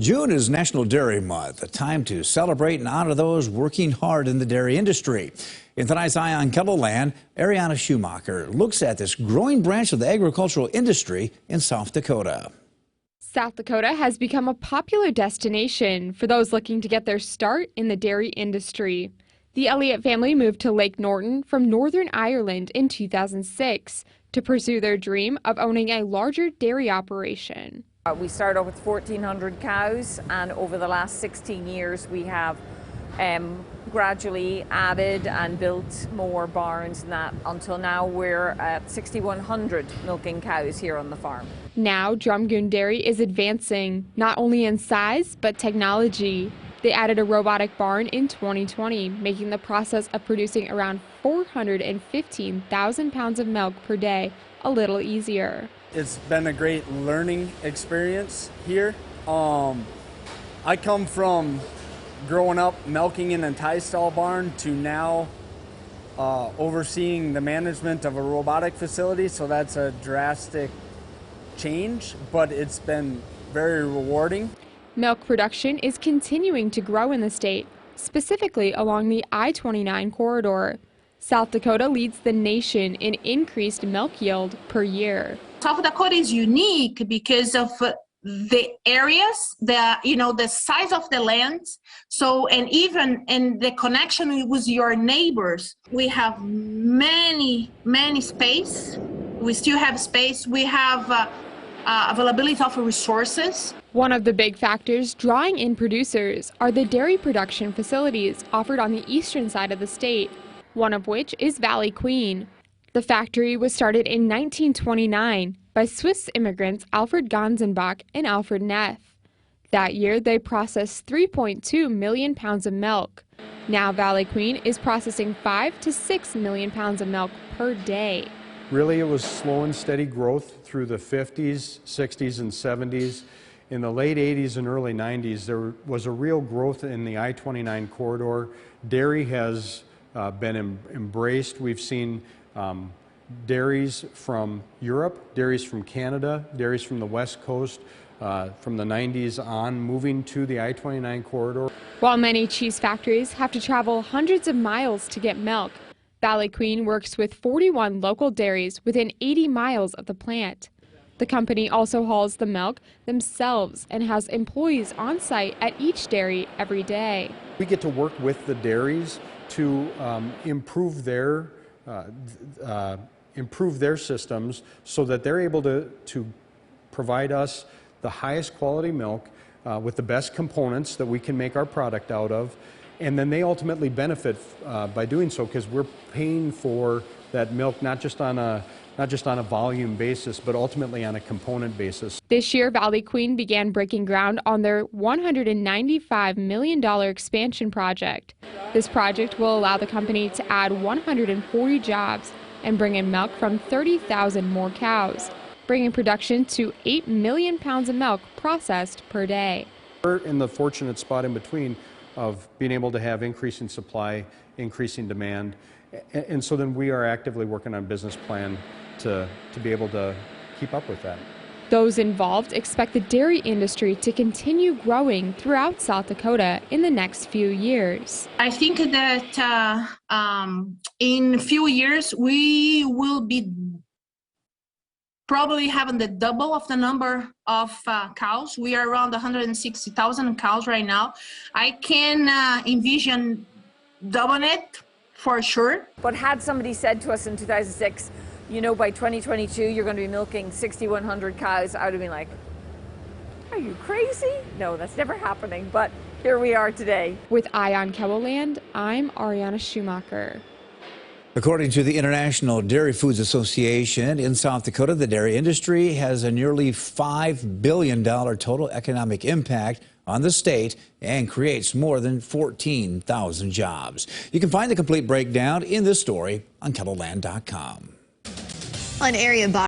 June is National Dairy Month, a time to celebrate and honor those working hard in the dairy industry. In tonight's Eye on Kettleland, Ariana Schumacher looks at this growing branch of the agricultural industry in South Dakota. South Dakota has become a popular destination for those looking to get their start in the dairy industry. The Elliott family moved to Lake Norton from Northern Ireland in 2006 to pursue their dream of owning a larger dairy operation. We started off with 1,400 cows, and over the last 16 years we have gradually added and built more barns and that until now we're at 6,100 milking cows here on the farm. Now Drumgoon Dairy is advancing not only in size but technology. They added a robotic barn in 2020, making the process of producing around 415,000 pounds of milk per day a little easier. It's been a great learning experience here. I come from growing up milking in a tie stall barn to now overseeing the management of a robotic facility, so that's a drastic change, but it's been very rewarding. Milk production is continuing to grow in the state, specifically along the I-29 corridor. South Dakota leads the nation in increased milk yield per year. South Dakota is unique because of the areas, the size of the land, and even in the connection with your neighbors. We have many space. We still have space. We have availability of resources. One of the big factors drawing in producers are the dairy production facilities offered on the eastern side of the state, one of which is Valley Queen. The factory was started in 1929 by Swiss immigrants Alfred Ganzenbach and Alfred Neff. That year, they processed 3.2 million pounds of milk. Now Valley Queen is processing 5 to 6 million pounds of milk per day. Really, it was slow and steady growth through the 50s, 60s, and 70s. In the late 80s and early 90s, there was a real growth in the I-29 corridor. Dairy has been embraced. We've seen dairies from Europe, dairies from Canada, dairies from the West Coast, from the 90s on, moving to the I-29 corridor. While many cheese factories have to travel hundreds of miles to get milk, Valley Queen works with 41 local dairies within 80 miles of the plant. The company also hauls the milk themselves and has employees on site at each dairy every day. We get to work with the dairies to improve their systems so that they're able to provide us the highest quality milk with the best components that we can make our product out of. And then they ultimately benefit by doing so, because we're paying for that milk not just on a volume basis, but ultimately on a component basis. This year, Valley Queen began breaking ground on their $195 million expansion project. This project will allow the company to add 140 jobs and bring in milk from 30,000 more cows, bringing production to 8 million pounds of milk processed per day. We're in the fortunate spot in between of being able to have increasing supply, increasing demand, and so then we are actively working on a business plan to be able to keep up with that. Those involved expect the dairy industry to continue growing throughout South Dakota in the next few years. I think that in a few years we will be probably having the double of the number of cows. We are around 160,000 cows right now. I can envision doubling it for sure. But had somebody said to us in 2006, by 2022 you're going to be milking 6,100 cows, I would have been like, are you crazy? No, that's never happening, but here we are today. With Eye on Kettleland, I'm Ariana Schumacher. According to the International Dairy Foods Association, in South Dakota, the dairy industry has a nearly $5 billion total economic impact on the state and creates more than 14,000 jobs. You can find the complete breakdown in this story on Kettleland.com. An area